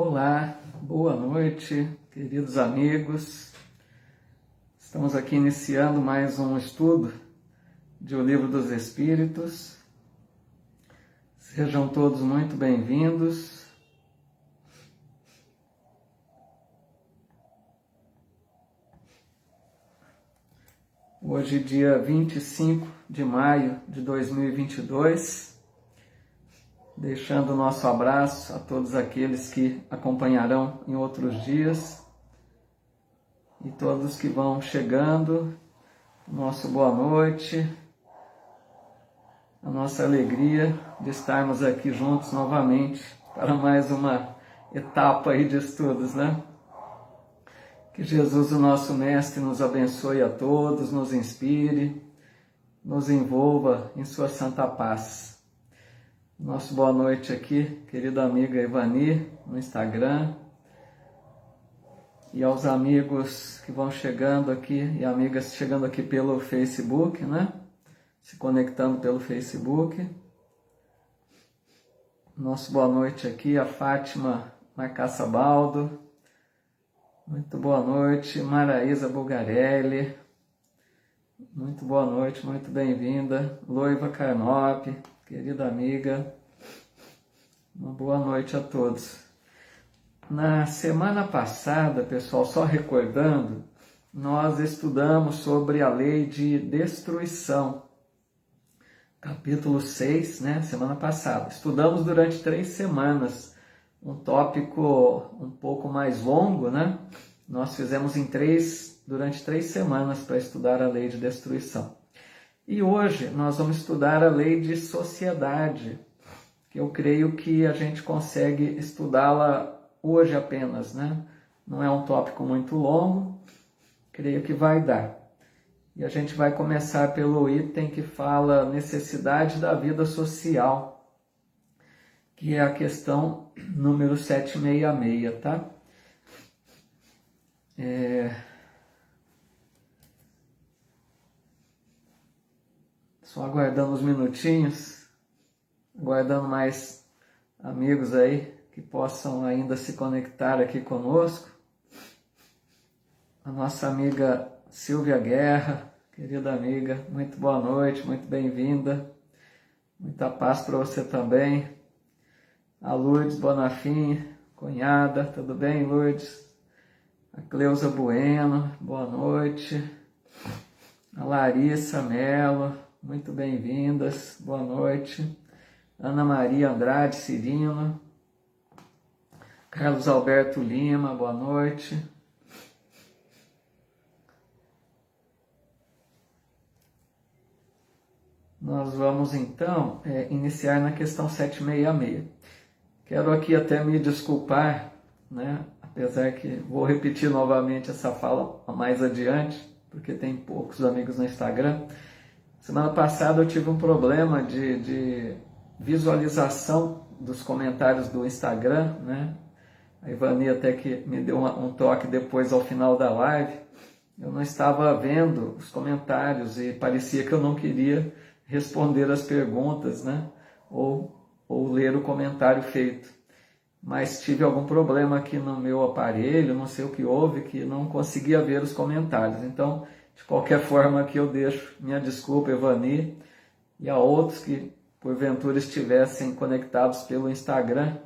Olá, boa noite, queridos amigos. Estamos aqui iniciando mais um estudo de O Livro dos Espíritos. Sejam todos muito bem-vindos. Hoje, dia 25 de maio de 2022, deixando o nosso abraço a todos aqueles que acompanharão em outros dias e todos que vão chegando, nosso boa noite, a nossa alegria de estarmos aqui juntos novamente para mais uma etapa aí de estudos, né? Que Jesus, o nosso Mestre, nos abençoe a todos, nos inspire, nos envolva em sua santa paz. Nosso boa noite aqui, querida amiga Ivani, no Instagram, e aos amigos que vão chegando aqui, e amigas chegando aqui pelo Facebook, né? Se conectando pelo Facebook. Nosso boa noite aqui, a Fátima Marcaça Baldo. Muito boa noite, Maraísa Bulgarelli. Muito boa noite, muito bem-vinda. Loiva Carnop, querida amiga. Uma boa noite a todos. Na semana passada, pessoal, só recordando, nós estudamos sobre a lei de destruição. Capítulo 6, né? Semana passada. Estudamos durante 3 semanas. Um tópico um pouco mais longo, né? Nós fizemos durante 3 semanas para estudar a lei de destruição. E hoje nós vamos estudar a lei de sociedade, que eu creio que a gente consegue estudá-la hoje apenas, né? Não é um tópico muito longo, creio que vai dar. E a gente vai começar pelo item que fala necessidade da vida social, que é a questão número 766, tá? Só aguardando uns minutinhos, aguardando mais amigos aí que possam ainda se conectar aqui conosco. A nossa amiga Silvia Guerra, querida amiga, muito boa noite, muito bem-vinda. Muita paz para você também. A Lourdes Bonafim, cunhada, tudo bem, Lourdes? A Cleusa Bueno, boa noite. A Larissa Mello, muito bem-vindas, boa noite. Ana Maria Andrade Cirino. Carlos Alberto Lima, boa noite. Nós vamos então iniciar na questão 766. Quero aqui até me desculpar, né? Apesar que vou repetir novamente essa fala mais adiante, porque tem poucos amigos no Instagram. Semana passada eu tive um problema de visualização dos comentários do Instagram, né? A Ivani até que me deu um toque depois ao final da live. Eu não estava vendo os comentários e parecia que eu não queria responder as perguntas, né? Ou ler o comentário feito. Mas tive algum problema aqui no meu aparelho, não sei o que houve, que não conseguia ver os comentários. Então, de qualquer forma aqui eu deixo minha desculpa, Evani, e a outros que porventura estivessem conectados pelo Instagram,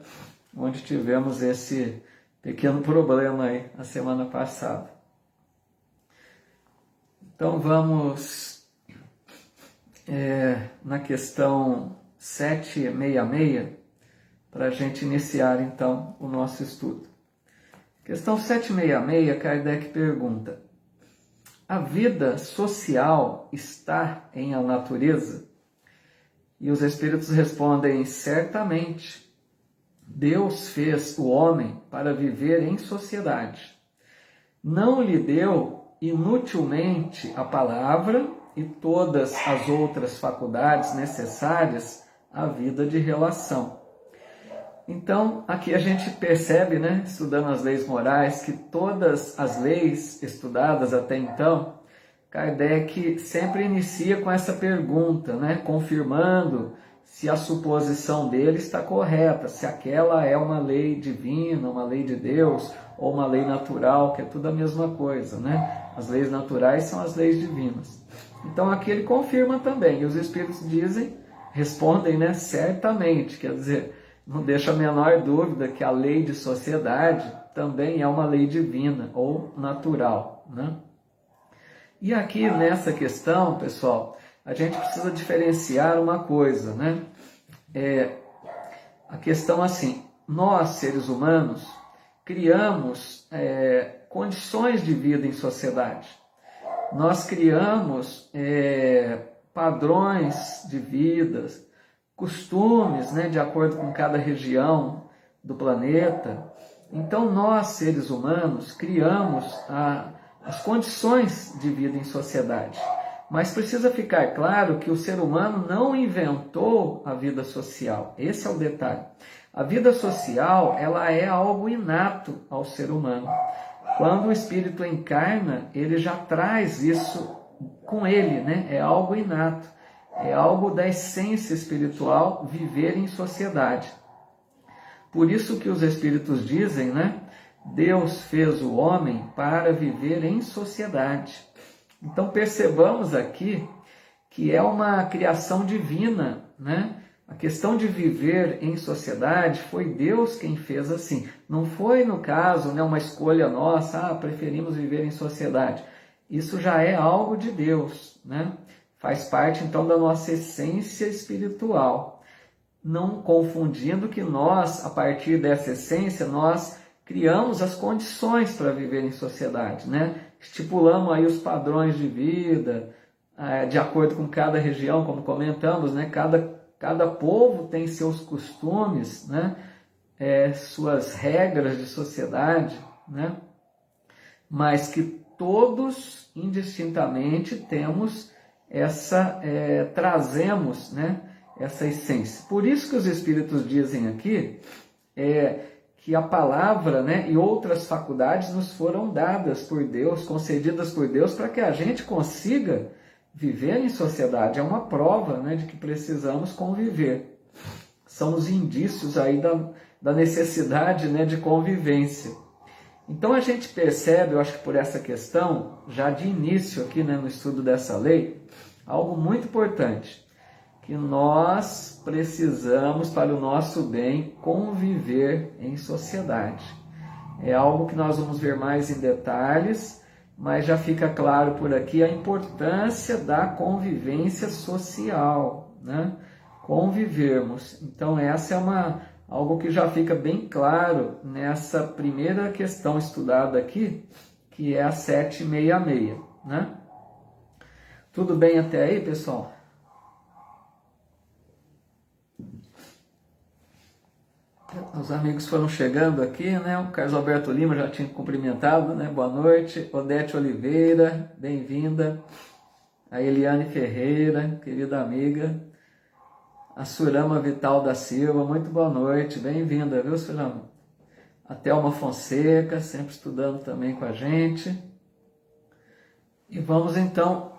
onde tivemos esse pequeno problema aí a semana passada. Então vamos na questão 766, para a gente iniciar então o nosso estudo. Questão 766, Kardec pergunta: a vida social está em a natureza? E os espíritos respondem: certamente. Deus fez o homem para viver em sociedade. Não lhe deu inutilmente a palavra e todas as outras faculdades necessárias à vida de relação. Então, aqui a gente percebe, né, estudando as leis morais, que todas as leis estudadas até então, Kardec sempre inicia com essa pergunta, né, confirmando se a suposição dele está correta, se aquela é uma lei divina, uma lei de Deus, ou uma lei natural, que é tudo a mesma coisa, né? As leis naturais são as leis divinas. Então aqui ele confirma também, e os Espíritos dizem, respondem, né, certamente, quer dizer, não deixa a menor dúvida que a lei de sociedade também é uma lei divina ou natural, né? E aqui nessa questão, pessoal, a gente precisa diferenciar uma coisa, né? A questão assim, nós seres humanos criamos condições de vida em sociedade. Nós criamos padrões de vida, costumes, né, de acordo com cada região do planeta. Então, nós, seres humanos, criamos as condições de vida em sociedade. Mas precisa ficar claro que o ser humano não inventou a vida social. Esse é o detalhe. A vida social, ela é algo inato ao ser humano. Quando o espírito encarna, ele já traz isso com ele, né? É algo inato. É algo da essência espiritual viver em sociedade. Por isso que os espíritos dizem, né? Deus fez o homem para viver em sociedade. Então percebamos aqui que é uma criação divina, né? A questão de viver em sociedade foi Deus quem fez assim. Não foi, no caso, né, uma escolha nossa, preferimos viver em sociedade. Isso já é algo de Deus, né? Faz parte, então, da nossa essência espiritual. Não confundindo que nós, a partir dessa essência, nós criamos as condições para viver em sociedade, né? Estipulamos aí os padrões de vida, de acordo com cada região, como comentamos, né? Cada povo tem seus costumes, né? Suas regras de sociedade, né? Mas que todos, indistintamente, trazemos, né, essa essência. Por isso que os Espíritos dizem aqui que a palavra, né, e outras faculdades nos foram dadas por Deus, concedidas por Deus, para que a gente consiga viver em sociedade. É uma prova, né, de que precisamos conviver. São os indícios aí da necessidade, né, de convivência. Então a gente percebe, eu acho que por essa questão, já de início aqui, né, no estudo dessa lei, algo muito importante, que nós precisamos, para o nosso bem, conviver em sociedade. É algo que nós vamos ver mais em detalhes, mas já fica claro por aqui a importância da convivência social, né? Convivermos. Então essa é algo que já fica bem claro nessa primeira questão estudada aqui, que é a 766, né? Tudo bem até aí, pessoal? Os amigos foram chegando aqui, né? O Carlos Alberto Lima já tinha cumprimentado, né? Boa noite. Odete Oliveira, bem-vinda. A Eliane Ferreira, querida amiga. A Surama Vital da Silva, muito boa noite. Bem-vinda, viu, Surama? A Thelma Fonseca, sempre estudando também com a gente. E vamos, então,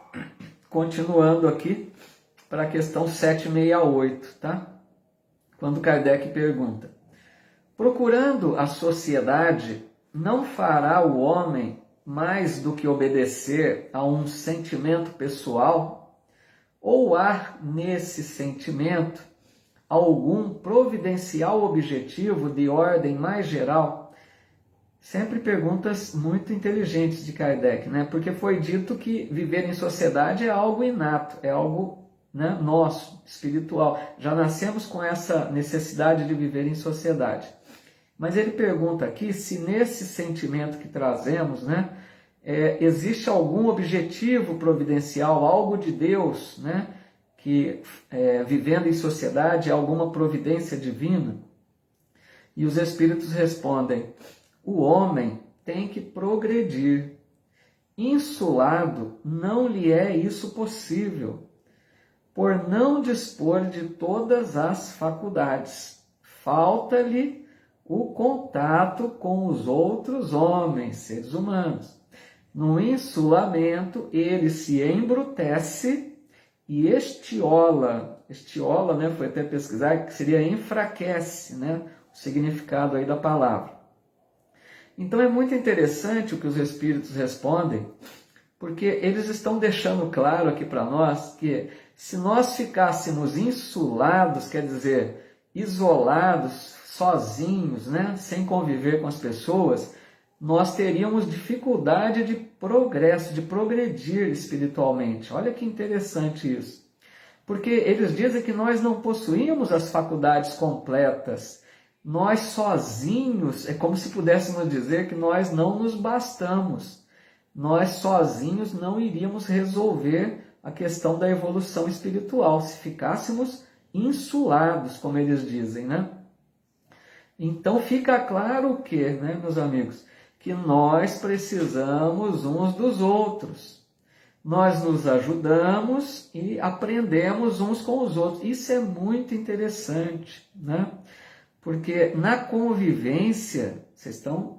continuando aqui para a questão 768, tá? Quando Kardec pergunta: procurando a sociedade, não fará o homem mais do que obedecer a um sentimento pessoal? Ou há nesse sentimento algum providencial objetivo de ordem mais geral? Sempre perguntas muito inteligentes de Kardec, né? Porque foi dito que viver em sociedade é algo inato, é algo, né, nosso, espiritual. Já nascemos com essa necessidade de viver em sociedade. Mas ele pergunta aqui se nesse sentimento que trazemos, né, existe algum objetivo providencial, algo de Deus, né, que vivendo em sociedade, alguma providência divina? E os Espíritos respondem: o homem tem que progredir. Insulado, não lhe é isso possível, por não dispor de todas as faculdades. Falta-lhe o contato com os outros homens, seres humanos. No insulamento, ele se embrutece e estiola, né, foi até pesquisar, que seria enfraquece, né, o significado aí da palavra. Então é muito interessante o que os Espíritos respondem, porque eles estão deixando claro aqui para nós que se nós ficássemos insulados, quer dizer, isolados, sozinhos, né, sem conviver com as pessoas, nós teríamos dificuldade de progresso, de progredir espiritualmente. Olha que interessante isso. Porque eles dizem que nós não possuímos as faculdades completas. Nós sozinhos, é como se pudéssemos dizer que nós não nos bastamos. Nós sozinhos não iríamos resolver a questão da evolução espiritual, se ficássemos insulados, como eles dizem, né? Então fica claro o que, né, meus amigos? Que nós precisamos uns dos outros. Nós nos ajudamos e aprendemos uns com os outros. Isso é muito interessante, né? Porque na convivência,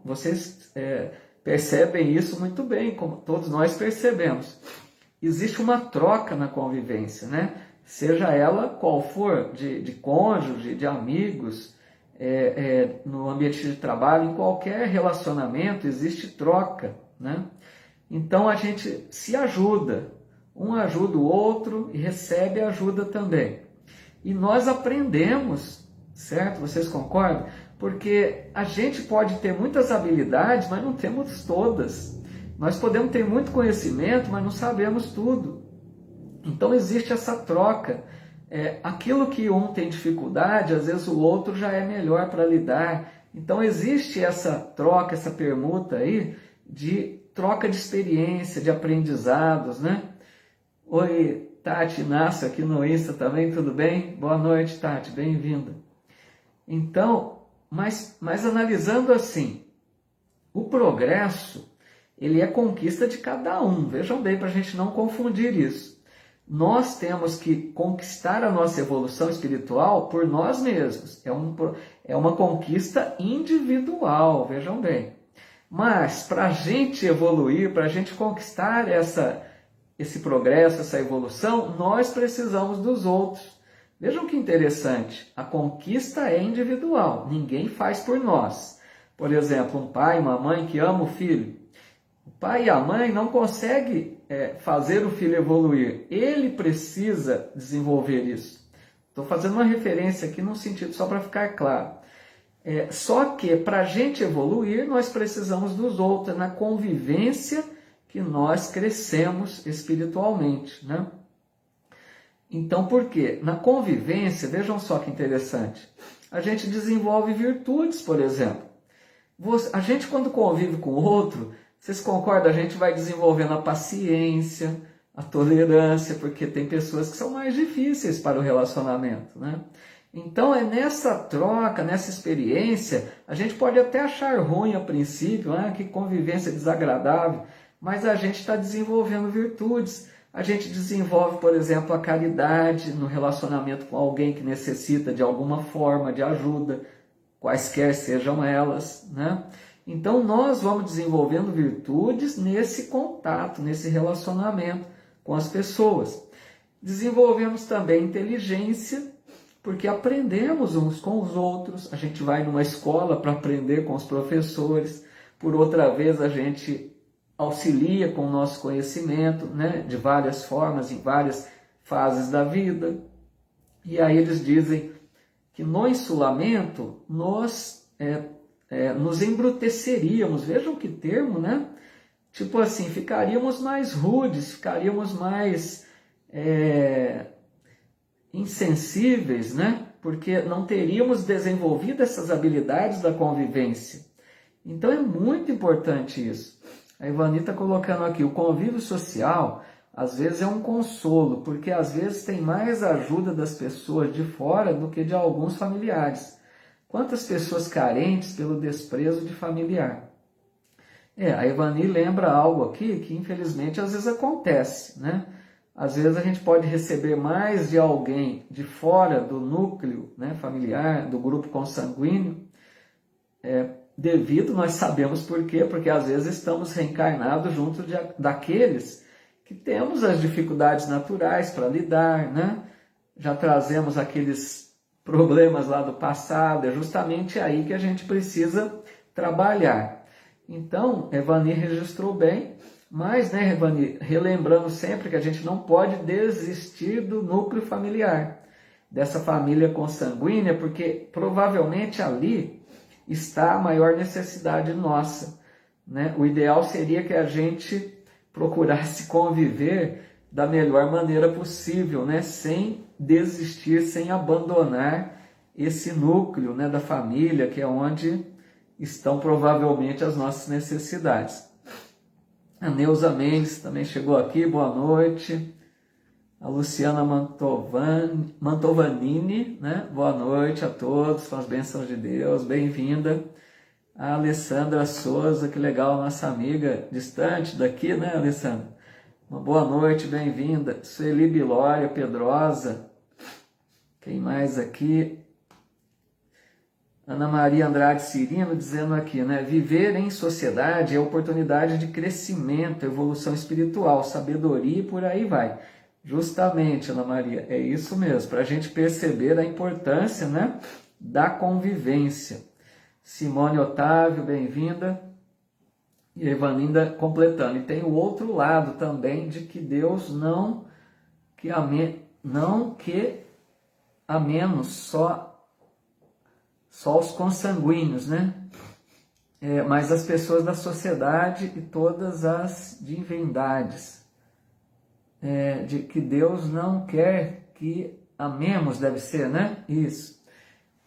vocês percebem isso muito bem, como todos nós percebemos. Existe uma troca na convivência, né? Seja ela qual for, de cônjuge, de amigos, no ambiente de trabalho, em qualquer relacionamento existe troca, né? Então a gente se ajuda, um ajuda o outro e recebe ajuda também. E nós aprendemos, certo? Vocês concordam? Porque a gente pode ter muitas habilidades, mas não temos todas. Nós podemos ter muito conhecimento, mas não sabemos tudo. Então existe essa troca. Aquilo que um tem dificuldade, às vezes o outro já é melhor para lidar. Então existe essa troca, essa permuta aí de troca de experiência, de aprendizados, né? Oi, Tati Inácio aqui no Insta também, tudo bem? Boa noite, Tati, bem-vinda. Então, mas analisando assim, o progresso, ele é conquista de cada um. Vejam bem, para a gente não confundir isso. Nós temos que conquistar a nossa evolução espiritual por nós mesmos. É uma conquista individual, vejam bem. Mas para a gente evoluir, para a gente conquistar esse progresso, essa evolução, nós precisamos dos outros. Vejam que interessante, a conquista é individual, ninguém faz por nós. Por exemplo, um pai, uma mãe que ama o filho. O pai e a mãe não conseguem fazer o filho evoluir, ele precisa desenvolver isso. Estou fazendo uma referência aqui num sentido só para ficar claro. Só que para a gente evoluir, nós precisamos dos outros, na convivência que nós crescemos espiritualmente, né? Então, por quê? Na convivência, vejam só que interessante, a gente desenvolve virtudes, por exemplo. A gente, quando convive com o outro, vocês concordam? A gente vai desenvolvendo a paciência, a tolerância, porque tem pessoas que são mais difíceis para o relacionamento, né? Então, é nessa troca, nessa experiência, a gente pode até achar ruim a princípio, que convivência desagradável, mas a gente está desenvolvendo virtudes. A gente desenvolve, por exemplo, a caridade no relacionamento com alguém que necessita de alguma forma de ajuda, quaisquer sejam elas, né? Então, nós vamos desenvolvendo virtudes nesse contato, nesse relacionamento com as pessoas. Desenvolvemos também inteligência, porque aprendemos uns com os outros. A gente vai numa escola para aprender com os professores. Por outra vez, a gente auxilia com o nosso conhecimento, né, de várias formas, em várias fases da vida. E aí eles dizem que no insulamento nós nos embruteceríamos. Vejam que termo, né? Tipo assim, ficaríamos mais rudes, ficaríamos mais insensíveis, né? Porque não teríamos desenvolvido essas habilidades da convivência. Então é muito importante isso. A Ivani está colocando aqui, o convívio social às vezes é um consolo, porque às vezes tem mais ajuda das pessoas de fora do que de alguns familiares. Quantas pessoas carentes pelo desprezo de familiar? A Ivani lembra algo aqui que infelizmente às vezes acontece, né? Às vezes a gente pode receber mais de alguém de fora do núcleo, né, familiar, do grupo consanguíneo, devido, nós sabemos por quê, porque às vezes estamos reencarnados junto daqueles que temos as dificuldades naturais para lidar, né? Já trazemos aqueles problemas lá do passado, é justamente aí que a gente precisa trabalhar. Então, Evani registrou bem, mas, né, Evani, relembrando sempre que a gente não pode desistir do núcleo familiar, dessa família consanguínea, porque provavelmente ali está a maior necessidade nossa, né? O ideal seria que a gente procurasse conviver da melhor maneira possível, né? Sem desistir, sem abandonar esse núcleo, né, da família, que é onde estão provavelmente as nossas necessidades. A Neuza Mendes também chegou aqui, boa noite. A Luciana Mantovanini, né? Boa noite a todos, com as bênçãos de Deus, bem-vinda. A Alessandra Souza, que legal, nossa amiga distante daqui, né, Alessandra? Uma boa noite, bem-vinda. Sueli Bilória Pedrosa. Quem mais aqui? Ana Maria Andrade Cirino dizendo aqui, né? Viver em sociedade é oportunidade de crescimento, evolução espiritual, sabedoria e por aí vai. Justamente, Ana Maria, é isso mesmo, para a gente perceber a importância, né, da convivência. Simone Otávio, bem-vinda. E Evaninda completando. E tem o outro lado também de que Deus não que a menos só os consanguíneos, né? Mas as pessoas da sociedade e todas as divindades. De que Deus não quer que amemos, deve ser, né? Isso.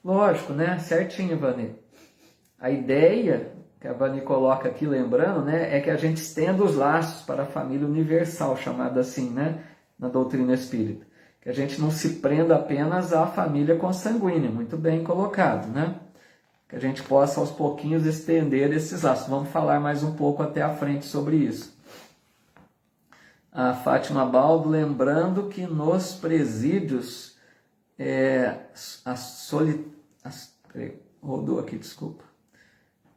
Lógico, né? Certinho, Vani. A ideia que a Vani coloca aqui, lembrando, né, é que a gente estenda os laços para a família universal, chamada assim, né, na doutrina espírita. Que a gente não se prenda apenas à família consanguínea, muito bem colocado, né? Que a gente possa aos pouquinhos estender esses laços. Vamos falar mais um pouco até à frente sobre isso. A Fátima Baldo lembrando que nos presídios rodou aqui, desculpa.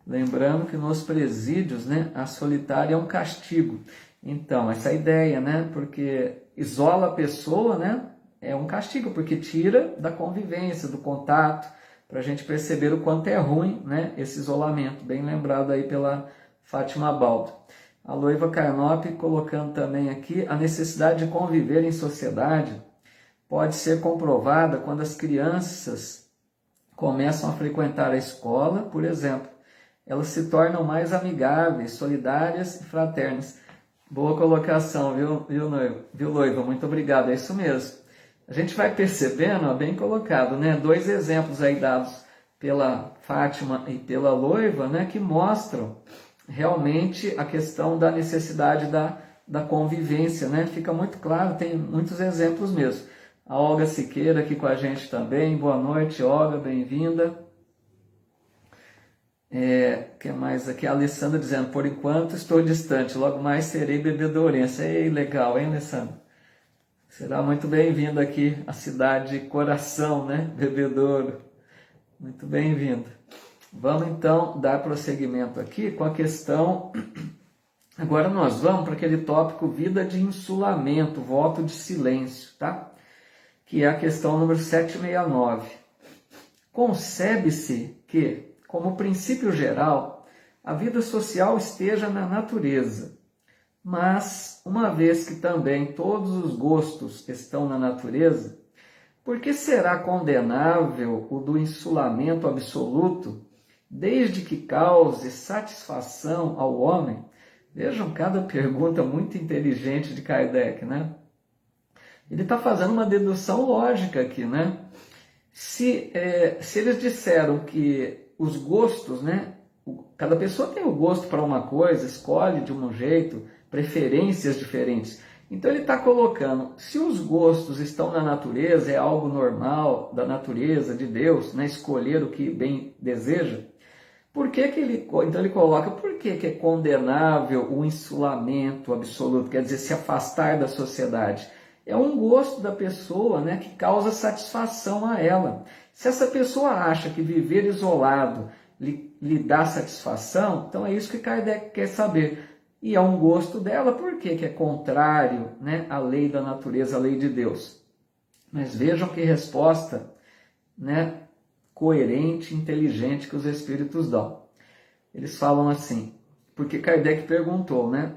Lembrando que nos presídios, né, a solitária é um castigo. Então, essa ideia, né, porque isola a pessoa, né, é um castigo, porque tira da convivência, do contato, para a gente perceber o quanto é ruim, né, esse isolamento. Bem lembrado aí pela Fátima Baldo. A Loiva Carnop colocando também aqui, a necessidade de conviver em sociedade pode ser comprovada quando as crianças começam a frequentar a escola, por exemplo. Elas se tornam mais amigáveis, solidárias e fraternas. Boa colocação, viu, Loiva? Muito obrigado, é isso mesmo. A gente vai percebendo, bem colocado, né? 2 exemplos aí dados pela Fátima e pela Loiva, né? Que mostram realmente a questão da necessidade da convivência, né? Fica muito claro, tem muitos exemplos mesmo. A Olga Siqueira aqui com a gente também. Boa noite, Olga, bem-vinda. Que mais aqui? A Alessandra dizendo, por enquanto estou distante, logo mais serei bebedourense. Ei, legal, hein, Alessandra? Será muito bem-vindo aqui à cidade coração, né? Bebedouro. Muito bem-vindo. Vamos então dar prosseguimento aqui com a questão. Agora nós vamos para aquele tópico vida de insulamento, voto de silêncio, tá? Que é a questão número 769. Concebe-se que, como princípio geral, a vida social esteja na natureza, mas, uma vez que também todos os gostos estão na natureza, por que será condenável o do insulamento absoluto, desde que cause satisfação ao homem? Vejam cada pergunta muito inteligente de Kardec, né? Ele está fazendo uma dedução lógica aqui, né? Se eles disseram que os gostos, né? Cada pessoa tem o gosto para uma coisa, escolhe de um jeito, preferências diferentes. Então ele está colocando, se os gostos estão na natureza, é algo normal da natureza, de Deus, né? Escolher o que bem deseja, por que ele... Então ele coloca, por que é condenável o insulamento absoluto, quer dizer, se afastar da sociedade? É um gosto da pessoa, né, que causa satisfação a ela. Se essa pessoa acha que viver isolado lhe dá satisfação, então é isso que Kardec quer saber. e é um gosto dela, por quê? Que é contrário, né, à lei da natureza, à lei de Deus. Mas vejam que resposta, né, coerente, inteligente que os espíritos dão. Eles falam assim, porque Kardec perguntou, né,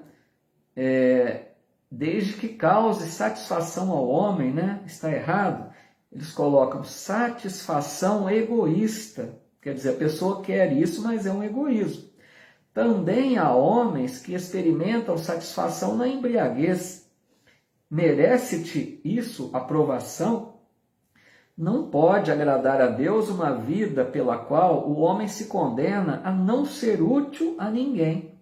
desde que cause satisfação ao homem, né, está errado? Eles colocam satisfação egoísta, quer dizer, a pessoa quer isso, mas é um egoísmo. Também há homens que experimentam satisfação na embriaguez. Merece-te isso aprovação? Não pode agradar a Deus uma vida pela qual o homem se condena a não ser útil a ninguém.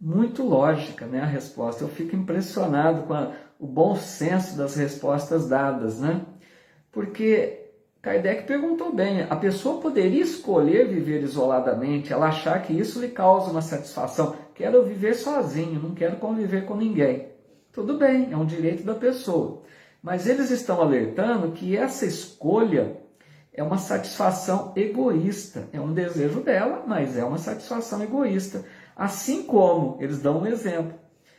Muito lógica, né, a resposta. Eu fico impressionado com o bom senso das respostas dadas, né? Porque Kardec perguntou bem, a pessoa poderia escolher viver isoladamente, ela achar que isso lhe causa uma satisfação. Quero viver sozinho, não quero conviver com ninguém. Tudo bem, é um direito da pessoa. Mas eles estão alertando que essa escolha é uma satisfação egoísta. É um desejo dela, mas é uma satisfação egoísta. Assim como, eles dão um exemplo,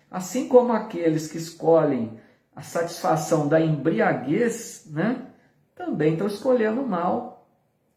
assim como aqueles que escolhem a satisfação da embriaguez, né, também estão escolhendo o mal.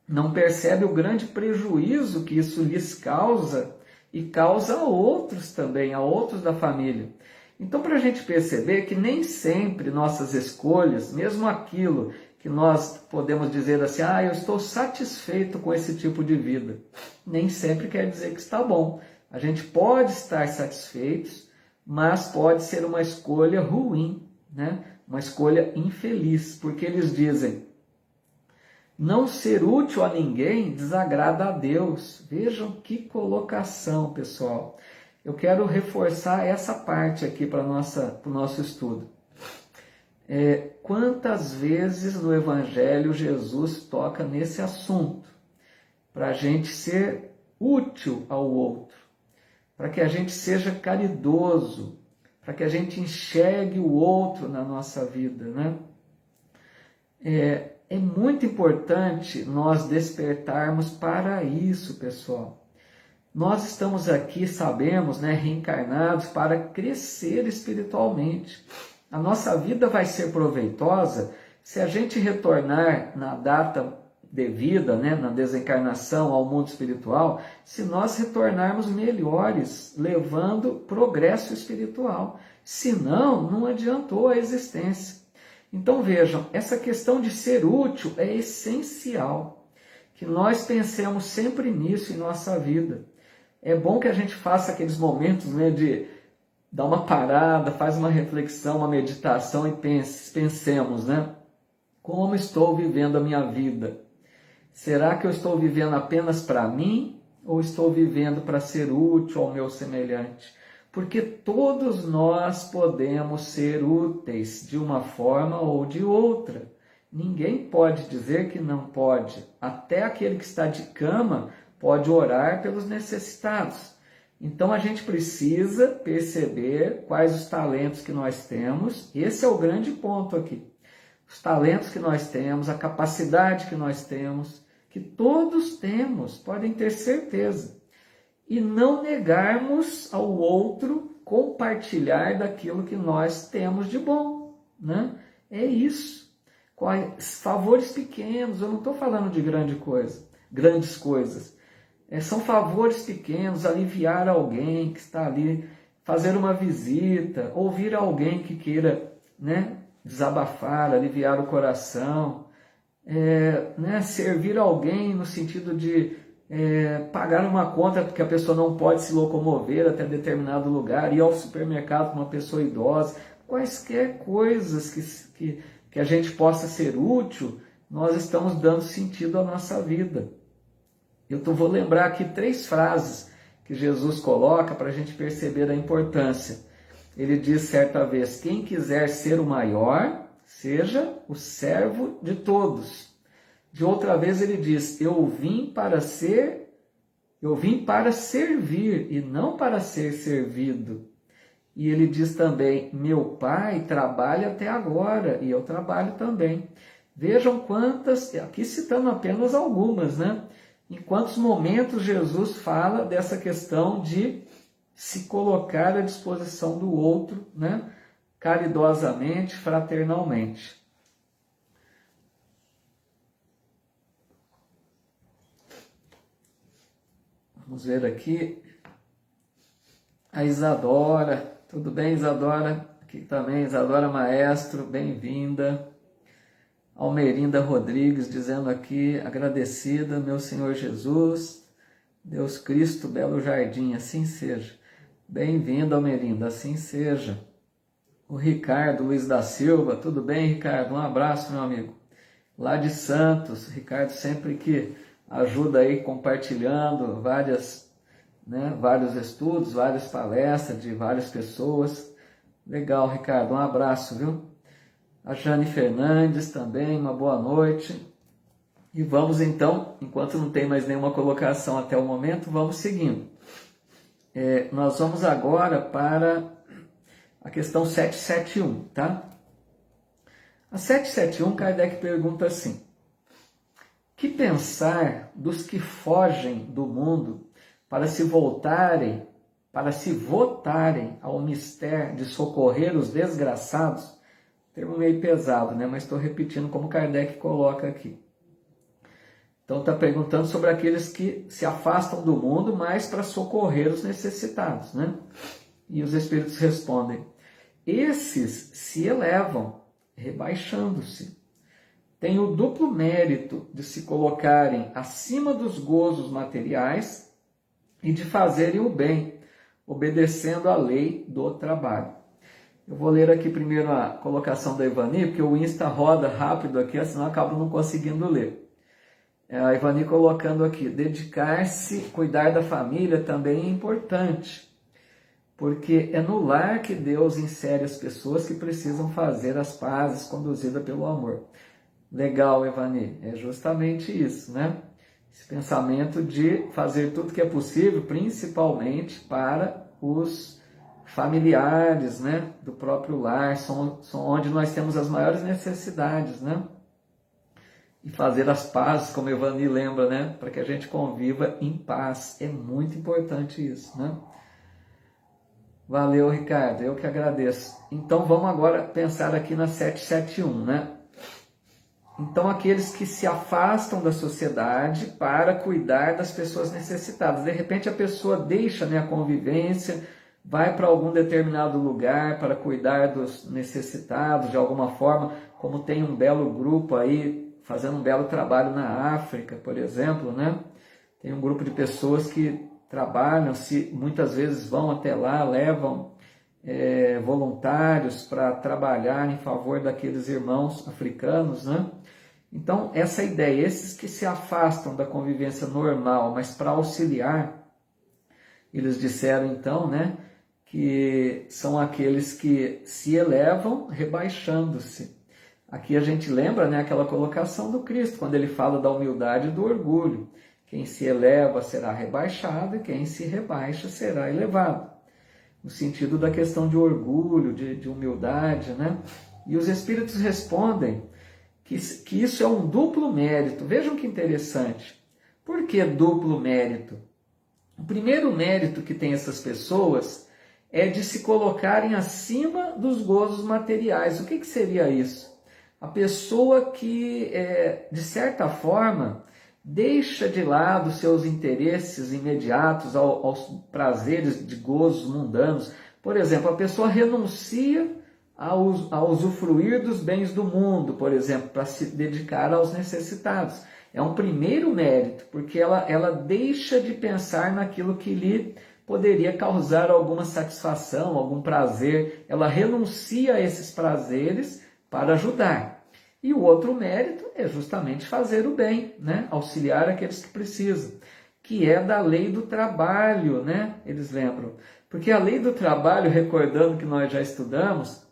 Não percebe o grande prejuízo que isso lhes causa e causa a outros também, a outros da família. Então, para a gente perceber que nem sempre nossas escolhas, mesmo aquilo que nós podemos dizer assim, eu estou satisfeito com esse tipo de vida, nem sempre quer dizer que está bom. A gente pode estar satisfeitos, mas pode ser uma escolha ruim, né? Uma escolha infeliz, porque eles dizem, não ser útil a ninguém desagrada a Deus. Vejam que colocação, pessoal. Eu quero reforçar essa parte aqui para o nosso estudo. Quantas vezes no Evangelho Jesus toca nesse assunto? Para a gente ser útil ao outro, para que a gente seja caridoso, para que a gente enxergue o outro na nossa vida, né? É muito importante nós despertarmos para isso, pessoal. Nós estamos aqui, sabemos, né, reencarnados para crescer espiritualmente. A nossa vida vai ser proveitosa se a gente retornar na data devida, né, na desencarnação ao mundo espiritual, se nós retornarmos melhores, levando progresso espiritual. Senão, não adiantou a existência. Então vejam, essa questão de ser útil é essencial, que nós pensemos sempre nisso em nossa vida. É bom que a gente faça aqueles momentos, né, de dar uma parada, faz uma reflexão, uma meditação e pensemos, né? Como estou vivendo a minha vida? Será que eu estou vivendo apenas para mim ou estou vivendo para ser útil ao meu semelhante? Porque todos nós podemos ser úteis de uma forma ou de outra. Ninguém pode dizer que não pode. Até aquele que está de cama pode orar pelos necessitados. Então a gente precisa perceber quais os talentos que nós temos. Esse é o grande ponto aqui. Os talentos que nós temos, a capacidade que nós temos, que todos temos, podem ter certeza. E não negarmos ao outro compartilhar daquilo que nós temos de bom, né? É isso. Favores pequenos, eu não estou falando de grandes coisas. São favores pequenos, aliviar alguém que está ali, fazer uma visita, ouvir alguém que queira, né, desabafar, aliviar o coração, né, servir alguém no sentido de pagar uma conta porque a pessoa não pode se locomover até determinado lugar, ir ao supermercado com uma pessoa idosa, quaisquer coisas que a gente possa ser útil, nós estamos dando sentido à nossa vida. Vou lembrar aqui 3 frases que Jesus coloca para a gente perceber a importância. Ele diz certa vez, quem quiser ser o maior, seja o servo de todos. De outra vez ele diz, eu vim para servir e não para ser servido. E ele diz também, meu Pai trabalha até agora e eu trabalho também. Vejam quantas, aqui citando apenas algumas, né? Em quantos momentos Jesus fala dessa questão de se colocar à disposição do outro, né? Caridosamente, fraternalmente. Vamos ver aqui. A Isadora. Tudo bem, Isadora? Aqui também, Isadora Maestro, bem-vinda. Almerinda Rodrigues dizendo aqui, agradecida, meu Senhor Jesus, Deus Cristo, belo jardim, assim seja. Bem-vindo, Almerinda, assim seja. O Ricardo Luiz da Silva, tudo bem, Ricardo? Um abraço, meu amigo. Lá de Santos, Ricardo sempre que ajuda aí compartilhando vários estudos, várias palestras de várias pessoas. Legal, Ricardo, um abraço, viu? A Jane Fernandes também, uma boa noite. E vamos então, enquanto não tem mais nenhuma colocação até o momento, vamos seguindo. Nós vamos agora para a questão 771, tá? A 771, Kardec pergunta assim: que pensar dos que fogem do mundo para se votarem ao mistério de socorrer os desgraçados? Termo meio pesado, né? Mas estou repetindo como Kardec coloca aqui. Então está perguntando sobre aqueles que se afastam do mundo, mas para socorrer os necessitados, né? E os espíritos respondem: esses se elevam, rebaixando-se. Têm o duplo mérito de se colocarem acima dos gozos materiais e de fazerem o bem, obedecendo à lei do trabalho. Eu vou ler aqui primeiro a colocação da Ivani, porque o Insta roda rápido aqui, senão eu acabo não conseguindo ler. A Ivani colocando aqui: dedicar-se, cuidar da família também é importante, porque é no lar que Deus insere as pessoas que precisam fazer as pazes, conduzida pelo amor. Legal, Ivani, é justamente isso, né? Esse pensamento de fazer tudo que é possível, principalmente para os familiares, né, do próprio lar, são onde nós temos as maiores necessidades, né? E fazer as pazes, como Ivani lembra, né, para que a gente conviva em paz. É muito importante isso, né? Valeu, Ricardo, eu que agradeço. Então vamos agora pensar aqui na 771, né? Então, aqueles que se afastam da sociedade para cuidar das pessoas necessitadas. De repente, a pessoa deixa, né, a convivência, vai para algum determinado lugar para cuidar dos necessitados de alguma forma, como tem um belo grupo aí, fazendo um belo trabalho na África, por exemplo, né? Tem um grupo de pessoas que trabalham, muitas vezes vão até lá, levam voluntários para trabalhar em favor daqueles irmãos africanos, né? Então, essa ideia, esses que se afastam da convivência normal, mas para auxiliar, eles disseram então, né, que são aqueles que se elevam rebaixando-se. Aqui a gente lembra, né, aquela colocação do Cristo, quando ele fala da humildade e do orgulho. Quem se eleva será rebaixado e quem se rebaixa será elevado. No sentido da questão de orgulho, de humildade, né? E os espíritos respondem que isso é um duplo mérito. Vejam que interessante. Por que duplo mérito? O primeiro mérito que tem essas pessoas é de se colocarem acima dos gozos materiais. O que seria isso? A pessoa que, de certa forma, deixa de lado seus interesses imediatos aos prazeres de gozos mundanos. Por exemplo, a pessoa renuncia a usufruir dos bens do mundo, por exemplo, para se dedicar aos necessitados. É um primeiro mérito, porque ela deixa de pensar naquilo que lhe poderia causar alguma satisfação, algum prazer. Ela renuncia a esses prazeres para ajudar. E o outro mérito é justamente fazer o bem, né? Auxiliar aqueles que precisam, que é da lei do trabalho, né? Eles lembram. Porque a lei do trabalho, recordando que nós já estudamos,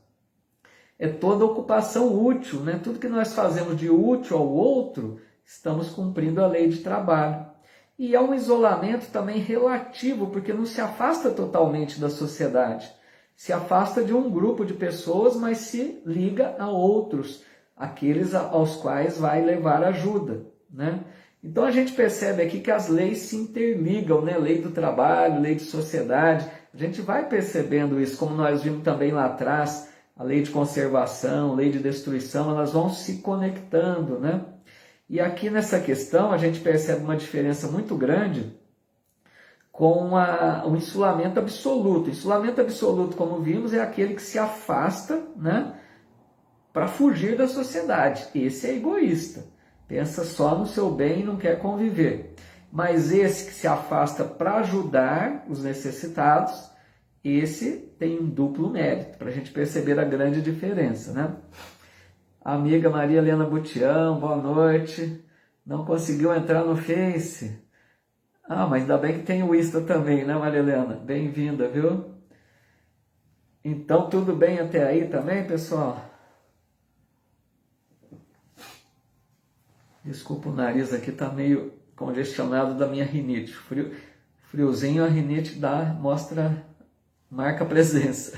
é toda ocupação útil, né? Tudo que nós fazemos de útil ao outro, estamos cumprindo a lei de trabalho. E é um isolamento também relativo, porque não se afasta totalmente da sociedade. Se afasta de um grupo de pessoas, mas se liga a outros, aqueles aos quais vai levar ajuda, né? Então a gente percebe aqui que as leis se interligam, né? Lei do trabalho, lei de sociedade, A gente vai percebendo isso, como nós vimos também lá atrás, a lei de conservação, a lei de destruição, elas vão se conectando, né? E aqui nessa questão a gente percebe uma diferença muito grande com o insulamento absoluto. O insulamento absoluto, como vimos, é aquele que se afasta, né, para fugir da sociedade. Esse é egoísta, pensa só no seu bem e não quer conviver. Mas esse que se afasta para ajudar os necessitados, esse tem um duplo mérito, para a gente perceber a grande diferença, né? Amiga Maria Helena Butião, boa noite. Não conseguiu entrar no Face? Ah, mas ainda bem que tem o Insta também, né, Maria Helena? Bem-vinda, viu? Então, tudo bem até aí também, pessoal? Desculpa, o nariz aqui tá meio congestionado da minha rinite. Friozinho, a rinite marca presença.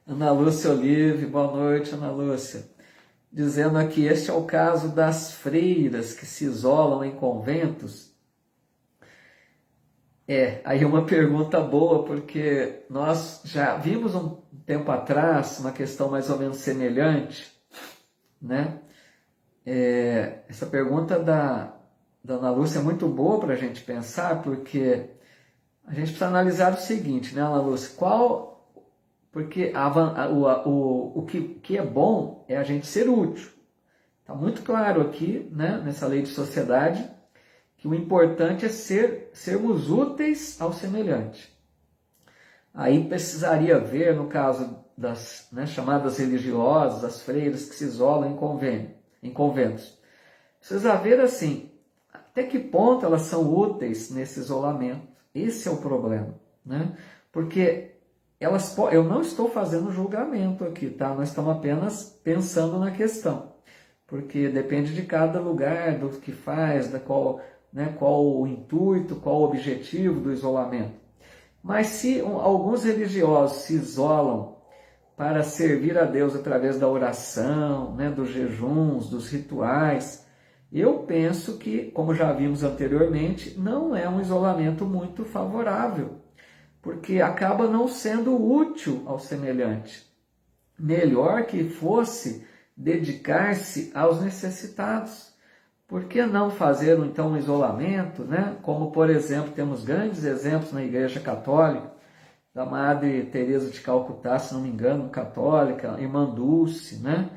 Ana Lúcia Olive, boa noite, Ana Lúcia. Dizendo aqui, este é o caso das freiras que se isolam em conventos. Aí uma pergunta boa, porque nós já vimos um tempo atrás uma questão mais ou menos semelhante, né? Essa pergunta da Ana Lúcia é muito boa para a gente pensar, porque a gente precisa analisar o seguinte, né, Ana Lúcia? Porque o que é bom é a gente ser útil. Está muito claro aqui, né, nessa lei de sociedade, que o importante é sermos úteis ao semelhante. Aí precisaria ver, no caso das, né, chamadas religiosas, as freiras que se isolam em conventos. Precisa ver assim, até que ponto elas são úteis nesse isolamento. Esse é o problema, né? Porque eu não estou fazendo julgamento aqui, tá? Nós estamos apenas pensando na questão, porque depende de cada lugar, do que faz, qual o intuito, qual o objetivo do isolamento. Mas se alguns religiosos se isolam para servir a Deus através da oração, né, dos jejuns, dos rituais, eu penso que, como já vimos anteriormente, não é um isolamento muito favorável, porque acaba não sendo útil ao semelhante. Melhor que fosse dedicar-se aos necessitados. Por que não fazer então um isolamento, né? Como, por exemplo, temos grandes exemplos na Igreja Católica, da Madre Teresa de Calcutá, se não me engano, católica, Irmã Dulce, né?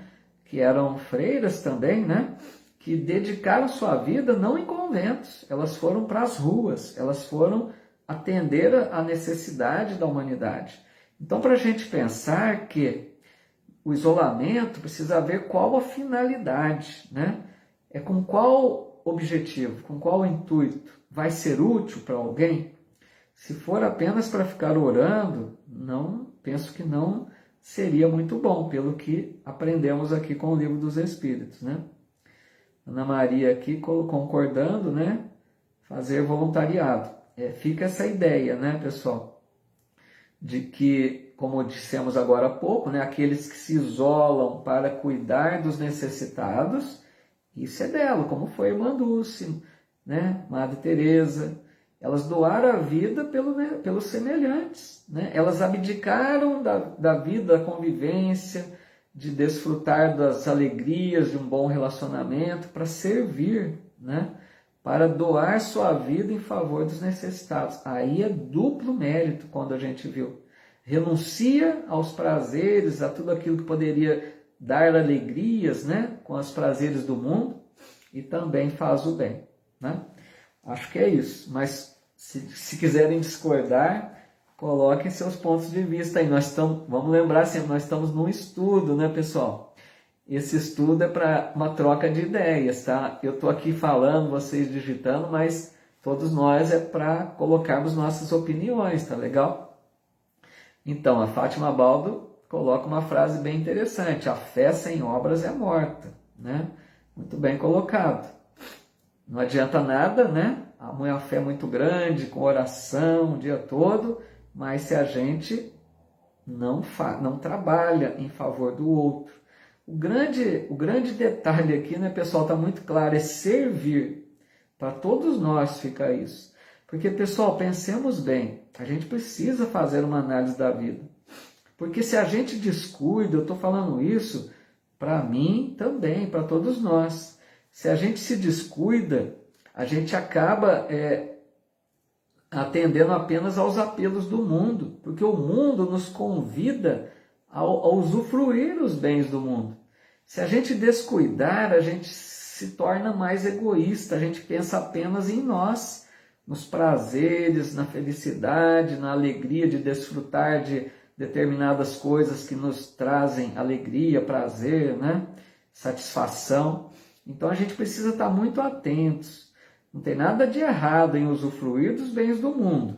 Que eram freiras também, né? Que dedicaram sua vida não em conventos, elas foram para as ruas, elas foram atender a necessidade da humanidade. Então, para a gente pensar que o isolamento precisa ver qual a finalidade, né? É com qual objetivo, com qual intuito? Vai ser útil para alguém? Se for apenas para ficar orando, penso que não seria muito bom, pelo que aprendemos aqui com o Livro dos Espíritos, né? Ana Maria aqui concordando, né? Fazer voluntariado. Fica essa ideia, né, pessoal? De que, como dissemos agora há pouco, né, aqueles que se isolam para cuidar dos necessitados, isso é dela, como foi a Irmã Dulce, né, Madre Teresa. Elas doaram a vida pelos semelhantes, né? Elas abdicaram da vida, da convivência, de desfrutar das alegrias de um bom relacionamento para servir, né? Para doar sua vida em favor dos necessitados. Aí é duplo mérito quando a gente viu. Renuncia aos prazeres, a tudo aquilo que poderia dar alegrias, né? Com os prazeres do mundo, e também faz o bem, né? Acho que é isso, mas se quiserem discordar, coloquem seus pontos de vista aí. Vamos lembrar sempre, nós estamos num estudo, né, pessoal? Esse estudo é para uma troca de ideias, tá? Eu estou aqui falando, vocês digitando, mas todos nós é para colocarmos nossas opiniões, tá legal? Então, a Fátima Baldo coloca uma frase bem interessante: a fé sem obras é morta, né? Muito bem colocado. Não adianta nada, né? A fé é muito grande, com oração o dia todo, mas se a gente não trabalha em favor do outro. O grande detalhe aqui, né, pessoal, está muito claro, é servir. Para todos nós fica isso. Porque, pessoal, pensemos bem, a gente precisa fazer uma análise da vida. Porque se a gente descuida, eu estou falando isso para mim também, para todos nós. Se a gente se descuida, a gente acaba atendendo apenas aos apelos do mundo, porque o mundo nos convida a usufruir os bens do mundo. Se a gente descuidar, a gente se torna mais egoísta, a gente pensa apenas em nós, nos prazeres, na felicidade, na alegria de desfrutar de determinadas coisas que nos trazem alegria, prazer, né? Satisfação. Então a gente precisa estar muito atentos. Não tem nada de errado em usufruir dos bens do mundo,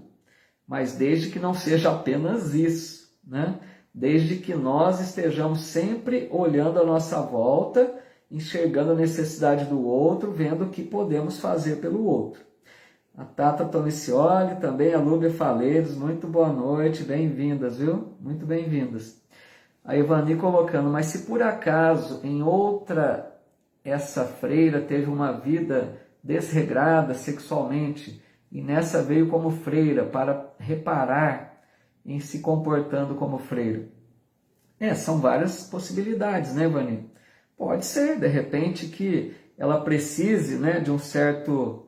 mas desde que não seja apenas isso, né? Desde que nós estejamos sempre olhando à nossa volta, enxergando a necessidade do outro, vendo o que podemos fazer pelo outro. A Tata Tonicioli, também a Lúbia Faleiros, muito boa noite, bem-vindas, viu? Muito bem-vindas. A Ivani colocando, mas se por acaso em outra essa freira teve uma vida desregrada sexualmente e nessa veio como freira para reparar em se comportando como freira. São várias possibilidades, né, Ivani? Pode ser, de repente, que ela precise, né, de um certo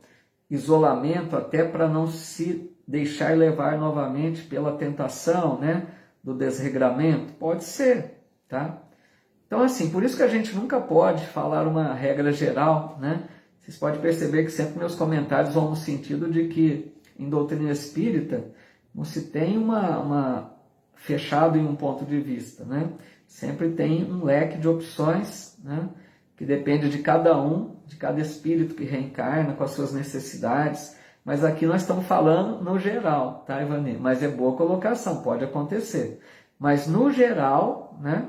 isolamento até para não se deixar levar novamente pela tentação, né, do desregramento. Pode ser, tá? Então, assim, por isso que a gente nunca pode falar uma regra geral, né? Vocês podem perceber que sempre meus comentários vão no sentido de que em doutrina espírita não se tem uma fechado em um ponto de vista, né? Sempre tem um leque de opções, né? Que depende de cada um, de cada espírito que reencarna com as suas necessidades. Mas aqui nós estamos falando no geral, tá, Ivani? Mas é boa colocação, pode acontecer. Mas no geral, né?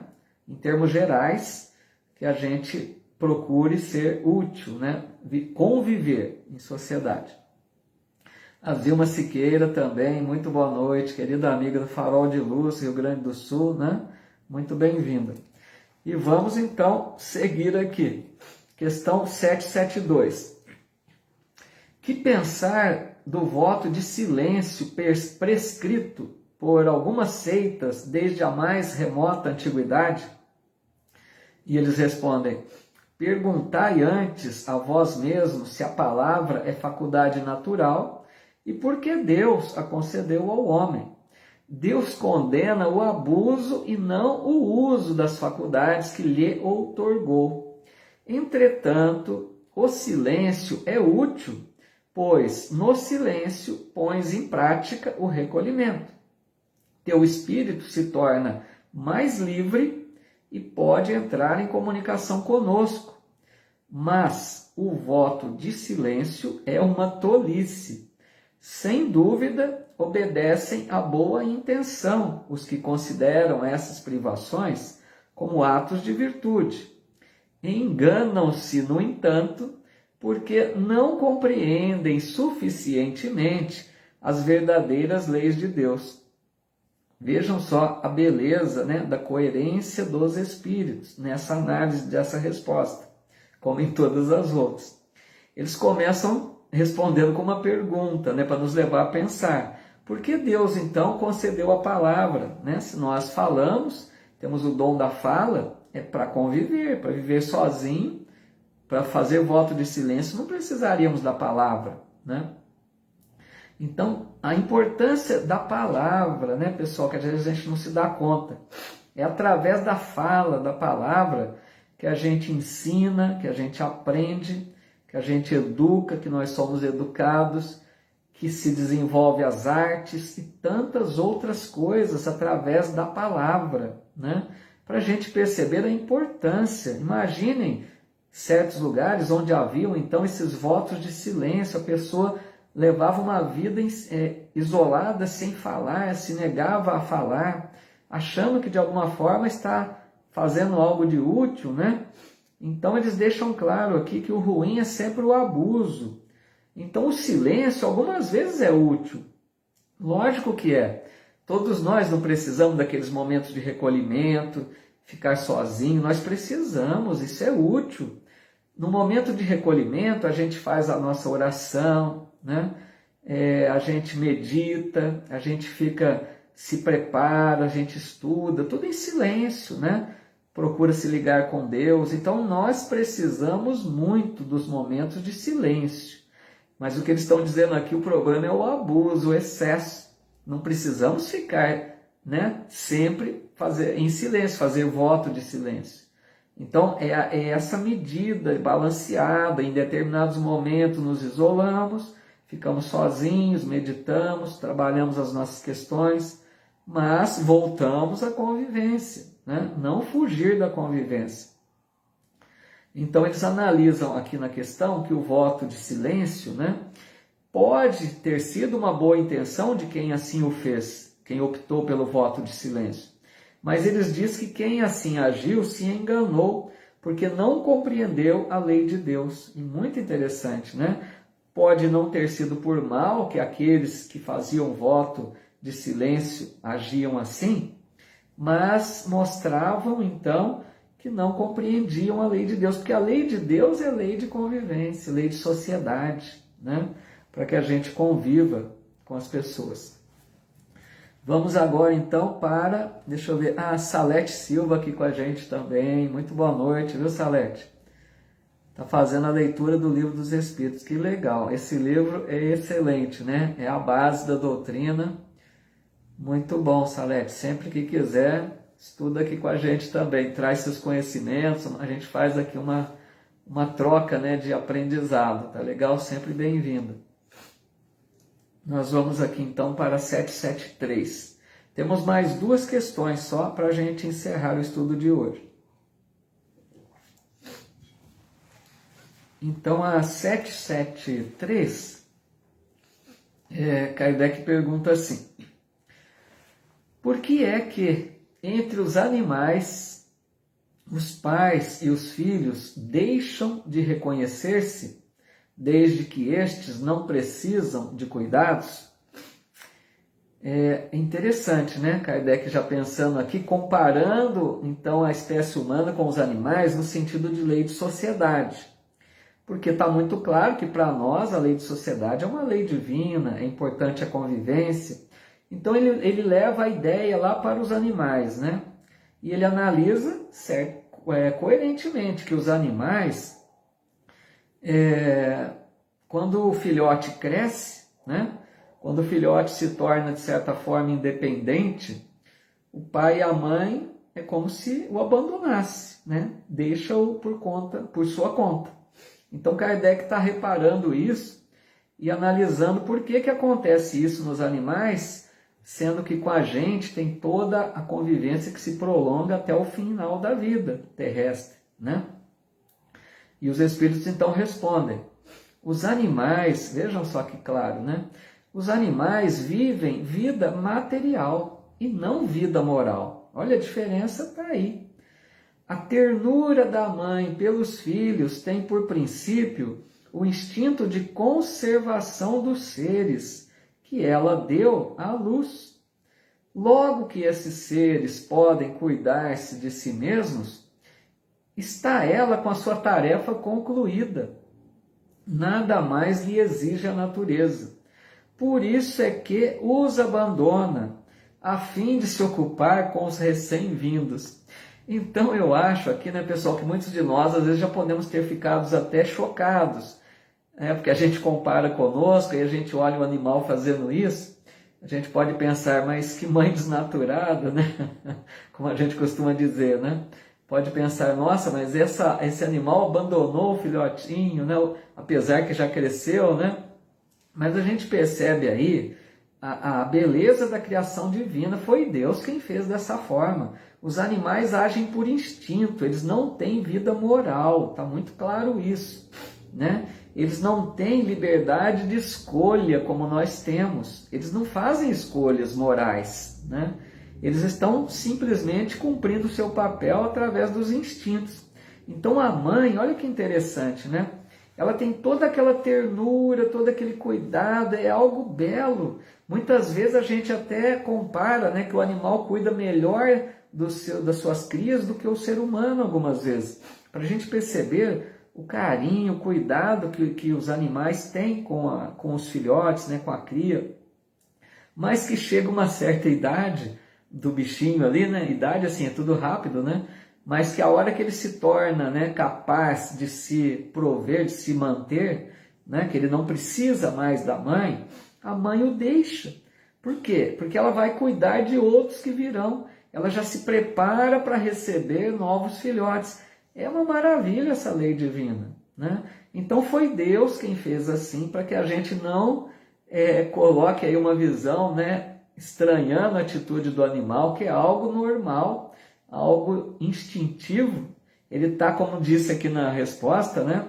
Em termos gerais, que a gente procure ser útil, né? Conviver em sociedade. A Vilma Siqueira também, muito boa noite, querida amiga do Farol de Luz, Rio Grande do Sul, né? Muito bem-vinda. E vamos então seguir aqui. Questão 772. Que pensar do voto de silêncio prescrito por algumas seitas desde a mais remota antiguidade? E eles respondem: perguntai antes a vós mesmos se a palavra é faculdade natural e por que Deus a concedeu ao homem. Deus condena o abuso e não o uso das faculdades que lhe outorgou. Entretanto, o silêncio é útil, pois no silêncio pões em prática o recolhimento. Teu espírito se torna mais livre e pode entrar em comunicação conosco. Mas o voto de silêncio é uma tolice. Sem dúvida, obedecem à boa intenção os que consideram essas privações como atos de virtude. Enganam-se, no entanto, porque não compreendem suficientemente as verdadeiras leis de Deus. Vejam só a beleza, né, da coerência dos espíritos nessa análise dessa resposta, como em todas as outras. Eles começam respondendo com uma pergunta, né, para nos levar a pensar. Por que Deus, então, concedeu a palavra? Né? Se nós falamos, temos o dom da fala, é para conviver, para viver sozinho, para fazer voto de silêncio, não precisaríamos da palavra, né? Então, a importância da palavra, né, pessoal, que às vezes a gente não se dá conta, é através da fala, da palavra, que a gente ensina, que a gente aprende, que a gente educa, que nós somos educados, que se desenvolve as artes e tantas outras coisas através da palavra, né? Para a gente perceber a importância. Imaginem certos lugares onde haviam então esses votos de silêncio, a pessoa levava uma vida isolada, sem falar, se negava a falar, achando que de alguma forma está fazendo algo de útil, né? Então eles deixam claro aqui que o ruim é sempre o abuso. Então o silêncio algumas vezes é útil. Lógico que é. Todos nós não precisamos daqueles momentos de recolhimento, ficar sozinho, nós precisamos, isso é útil. No momento de recolhimento a gente faz a nossa oração, né? a gente medita, a gente se prepara, a gente estuda, tudo em silêncio, né? Procura se ligar com Deus. Então nós precisamos muito dos momentos de silêncio. Mas o que eles estão dizendo aqui, o problema é o abuso, o excesso. Não precisamos ficar, né, sempre em silêncio, fazer voto de silêncio. Então é essa medida balanceada. Em determinados momentos nos isolamos, ficamos sozinhos, meditamos, trabalhamos as nossas questões, mas voltamos à convivência, né? Não fugir da convivência. Então eles analisam aqui na questão que o voto de silêncio, né, pode ter sido uma boa intenção de quem assim o fez, quem optou pelo voto de silêncio. Mas eles dizem que quem assim agiu se enganou, porque não compreendeu a lei de Deus. E muito interessante, né? Pode não ter sido por mal que aqueles que faziam voto de silêncio agiam assim, mas mostravam então que não compreendiam a lei de Deus, porque a lei de Deus é lei de convivência, lei de sociedade, né? Para que a gente conviva com as pessoas. Vamos agora então para, deixa eu ver, Salete Silva aqui com a gente também. Muito boa noite, viu, Salete? Está fazendo a leitura do Livro dos Espíritos, que legal. Esse livro é excelente, né? É a base da doutrina. Muito bom, Salete. Sempre que quiser, estuda aqui com a gente também. Traz seus conhecimentos. A gente faz aqui uma troca, né, de aprendizado. Tá legal? Sempre bem-vindo. Nós vamos aqui então para 773. Temos mais duas questões só para a gente encerrar o estudo de hoje. Então, a 773, Kardec pergunta assim: por que é que entre os animais, os pais e os filhos deixam de reconhecer-se, desde que estes não precisam de cuidados? É interessante, né? Kardec já pensando aqui, comparando então a espécie humana com os animais no sentido de lei de sociedade. Porque está muito claro que para nós a lei de sociedade é uma lei divina, é importante a convivência. Então ele leva a ideia lá para os animais, né? E ele analisa coerentemente que os animais, quando o filhote cresce, né? Quando o filhote se torna de certa forma independente, o pai e a mãe é como se o abandonasse, né? Deixa-o por sua conta. Então Kardec está reparando isso e analisando por que acontece isso nos animais, sendo que com a gente tem toda a convivência que se prolonga até o final da vida terrestre, né? E os espíritos então respondem: os animais, vejam só que claro, né? Os animais vivem vida material e não vida moral. Olha, a diferença está aí. A ternura da mãe pelos filhos tem por princípio o instinto de conservação dos seres que ela deu à luz. Logo que esses seres podem cuidar-se de si mesmos, está ela com a sua tarefa concluída. Nada mais lhe exige a natureza. Por isso é que os abandona, a fim de se ocupar com os recém-vindos. Então eu acho aqui, né, pessoal, que muitos de nós às vezes já podemos ter ficado até chocados, porque a gente compara conosco e a gente olha o animal fazendo isso, a gente pode pensar, mas que mãe desnaturada, né? Como a gente costuma dizer, né? Pode pensar, nossa, mas esse animal abandonou o filhotinho, né? Apesar que já cresceu, né? Mas a gente percebe aí a beleza da criação divina. Foi Deus quem fez dessa forma. Os animais agem por instinto, eles não têm vida moral, está muito claro isso, né? Eles não têm liberdade de escolha como nós temos, eles não fazem escolhas morais, né? Eles estão simplesmente cumprindo o seu papel através dos instintos. Então a mãe, olha que interessante, né? Ela tem toda aquela ternura, todo aquele cuidado, é algo belo. Muitas vezes a gente até compara, né, que o animal cuida melhor das suas crias do que o ser humano algumas vezes. Para a gente perceber o carinho, o cuidado que os animais têm com os filhotes, né, com a cria, mas que chega uma certa idade do bichinho ali, né, idade assim, é tudo rápido, né, mas que a hora que ele se torna, né, capaz de se prover, de se manter, né, que ele não precisa mais da mãe, a mãe o deixa. Por quê? Porque ela vai cuidar de outros que virão. Ela já se prepara para receber novos filhotes. É uma maravilha essa lei divina, né? Então foi Deus quem fez assim, para que a gente não coloque aí uma visão, né, estranhando a atitude do animal, que é algo normal, algo instintivo. Ele está, como disse aqui na resposta, né?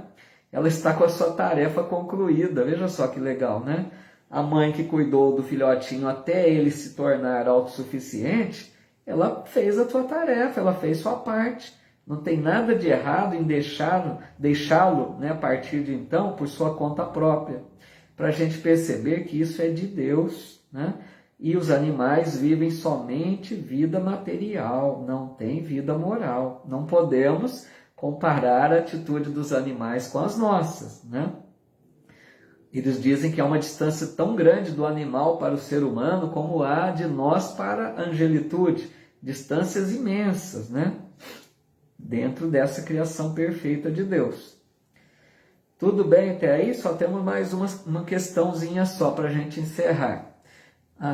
Ela está com a sua tarefa concluída. Veja só que legal, né? A mãe que cuidou do filhotinho até ele se tornar autossuficiente, ela fez a sua tarefa, ela fez sua parte. Não tem nada de errado em deixá-lo, né, a partir de então, por sua conta própria. Para a gente perceber que isso é de Deus, né? E os animais vivem somente vida material, não tem vida moral. Não podemos comparar a atitude dos animais com as nossas, né? Eles dizem que há uma distância tão grande do animal para o ser humano como há de nós para a angelitude. Distâncias imensas, né? Dentro dessa criação perfeita de Deus. Tudo bem até aí? Só temos mais uma questãozinha só para a gente encerrar.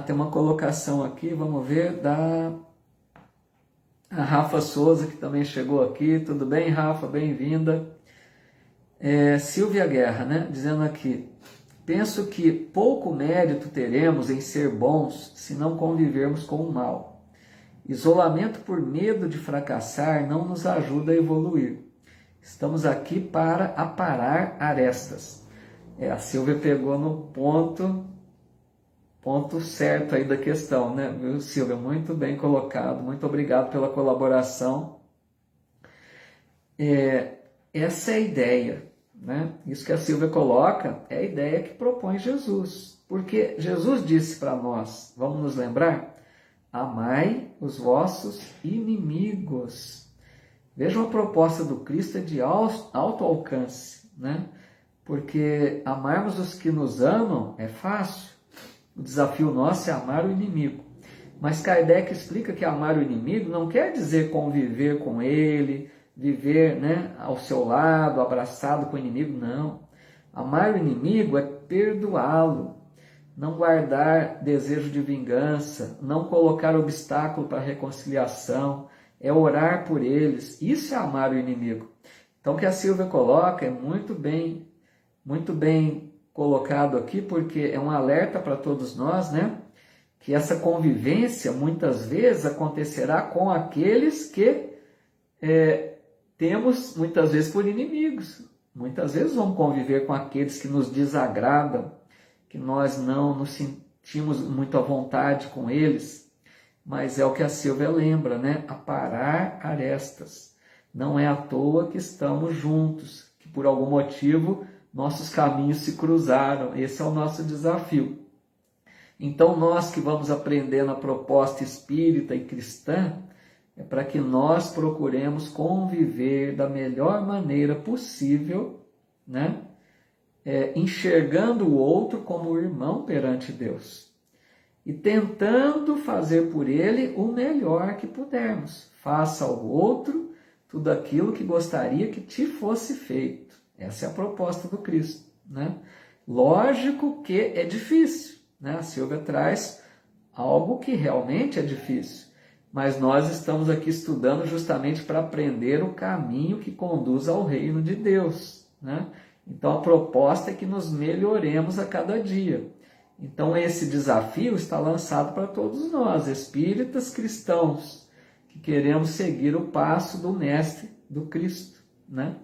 Tem uma colocação aqui, vamos ver, da a Rafa Souza, que também chegou aqui. Tudo bem, Rafa? Bem-vinda. Silvia Guerra, né? Dizendo aqui: penso que pouco mérito teremos em ser bons se não convivermos com o mal. Isolamento por medo de fracassar não nos ajuda a evoluir. Estamos aqui para aparar arestas. A Silvia pegou no ponto certo aí da questão, né? Viu, Silvia? Muito bem colocado. Muito obrigado pela colaboração. Essa é a ideia, né? Isso que a Silvia coloca é a ideia que propõe Jesus. Porque Jesus disse para nós, vamos nos lembrar? Amai os vossos inimigos. Vejam, a proposta do Cristo é de alto alcance, né? Porque amarmos os que nos amam é fácil. O desafio nosso é amar o inimigo. Mas Kardec explica que amar o inimigo não quer dizer conviver com ele, viver, né, ao seu lado, abraçado com o inimigo, não. Amar o inimigo é perdoá-lo, não guardar desejo de vingança, não colocar obstáculo para a reconciliação, é orar por eles. Isso é amar o inimigo. Então, o que a Silvia coloca é muito bem colocado aqui, porque é um alerta para todos nós, né? Que essa convivência muitas vezes acontecerá com aqueles que temos muitas vezes por inimigos. Muitas vezes vamos conviver com aqueles que nos desagradam, que nós não nos sentimos muito à vontade com eles, mas é o que a Silvia lembra, né? Aparar arestas. Não é à toa que estamos juntos, que por algum motivo nossos caminhos se cruzaram. Esse é o nosso desafio. Então, nós que vamos aprender na proposta espírita e cristã, é para que nós procuremos conviver da melhor maneira possível, né? Enxergando o outro como irmão perante Deus e tentando fazer por ele o melhor que pudermos. Faça ao outro tudo aquilo que gostaria que te fosse feito. Essa é a proposta do Cristo, né? Lógico que é difícil, né? A Silvia traz algo que realmente é difícil, mas nós estamos aqui estudando justamente para aprender o caminho que conduz ao reino de Deus, né? Então a proposta é que nos melhoremos a cada dia. Então esse desafio está lançado para todos nós, espíritas cristãos, que queremos seguir o passo do Mestre, do Cristo, né?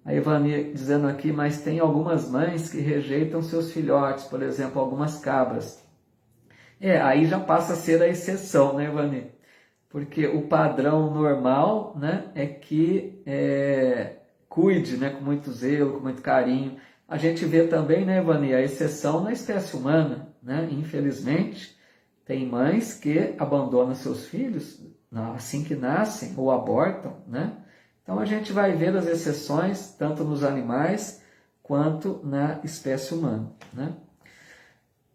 A Ivani dizendo aqui: mas tem algumas mães que rejeitam seus filhotes, por exemplo, algumas cabras. Aí já passa a ser a exceção, né, Ivani? Porque o padrão normal, né, é que cuide, né, com muito zelo, com muito carinho. A gente vê também, né, Ivani, a exceção na espécie humana, né? Infelizmente, tem mães que abandonam seus filhos assim que nascem ou abortam, né? Então a gente vai ver as exceções, tanto nos animais quanto na espécie humana, né?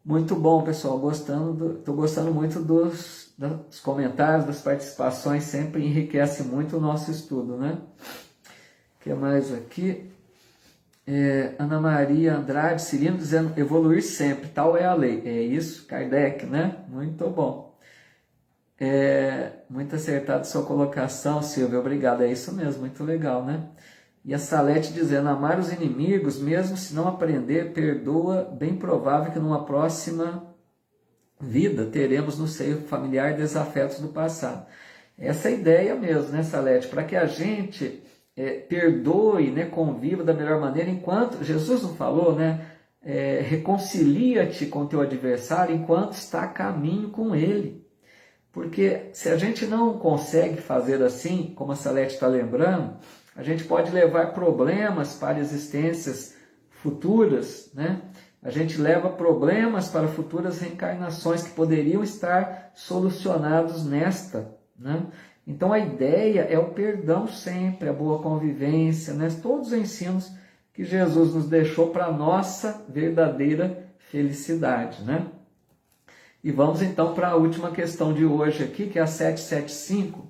Muito bom, pessoal, estou gostando muito dos comentários, das participações, sempre enriquece muito o nosso estudo, né? O que mais aqui? Ana Maria Andrade Cirino dizendo evoluir sempre, tal é a lei. É isso, Kardec, né? Muito bom. Muito acertado sua colocação, Silvia, obrigado. É isso mesmo, muito legal, né? E a Salete dizendo, amar os inimigos, mesmo se não aprender, perdoa, bem provável que numa próxima vida teremos no seio familiar desafetos do passado. Essa é a ideia mesmo, né, Salete? Para que a gente perdoe, né, conviva da melhor maneira, enquanto, Jesus não falou, né? Reconcilia-te com teu adversário enquanto está a caminho com ele. Porque se a gente não consegue fazer assim, como a Salete está lembrando, a gente pode levar problemas para existências futuras, né? A gente leva problemas para futuras reencarnações que poderiam estar solucionados nesta, né? Então a ideia é o perdão sempre, a boa convivência, né? Todos os ensinos que Jesus nos deixou para a nossa verdadeira felicidade, né? E vamos então para a última questão de hoje aqui, que é a 775.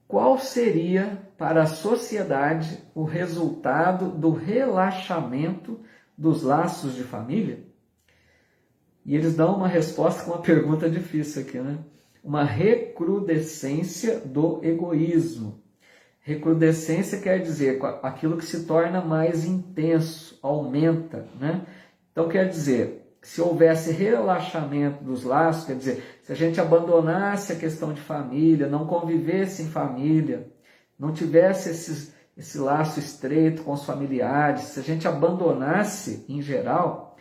Qual seria para a sociedade o resultado do relaxamento dos laços de família? E eles dão uma resposta com uma pergunta difícil aqui, né? Uma recrudescência do egoísmo. Recrudescência quer dizer aquilo que se torna mais intenso, aumenta, né? Então quer dizer, se houvesse relaxamento dos laços, quer dizer, se a gente abandonasse a questão de família, não convivesse em família, não tivesse esse laço estreito com os familiares, se a gente abandonasse em geral,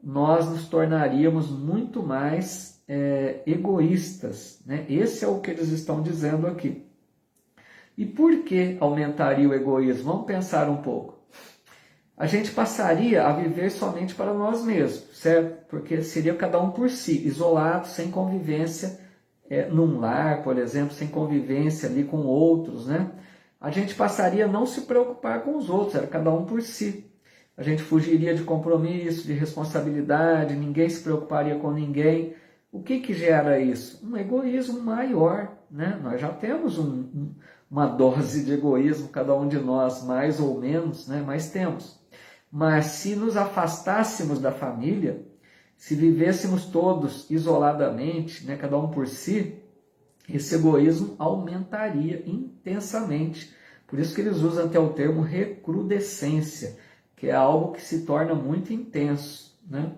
nós nos tornaríamos muito mais egoístas, né? Esse é o que eles estão dizendo aqui. E por que aumentaria o egoísmo? Vamos pensar um pouco. A gente passaria a viver somente para nós mesmos, certo? Porque seria cada um por si, isolado, sem convivência num lar, por exemplo, sem convivência ali com outros, né? A gente passaria a não se preocupar com os outros, era cada um por si. A gente fugiria de compromisso, de responsabilidade, ninguém se preocuparia com ninguém. O que gera isso? Um egoísmo maior, né? Nós já temos uma dose de egoísmo, cada um de nós, mais ou menos, né? Mas temos. Mas se nos afastássemos da família, se vivêssemos todos isoladamente, né, cada um por si, esse egoísmo aumentaria intensamente. Por isso que eles usam até o termo recrudescência, que é algo que se torna muito intenso, né?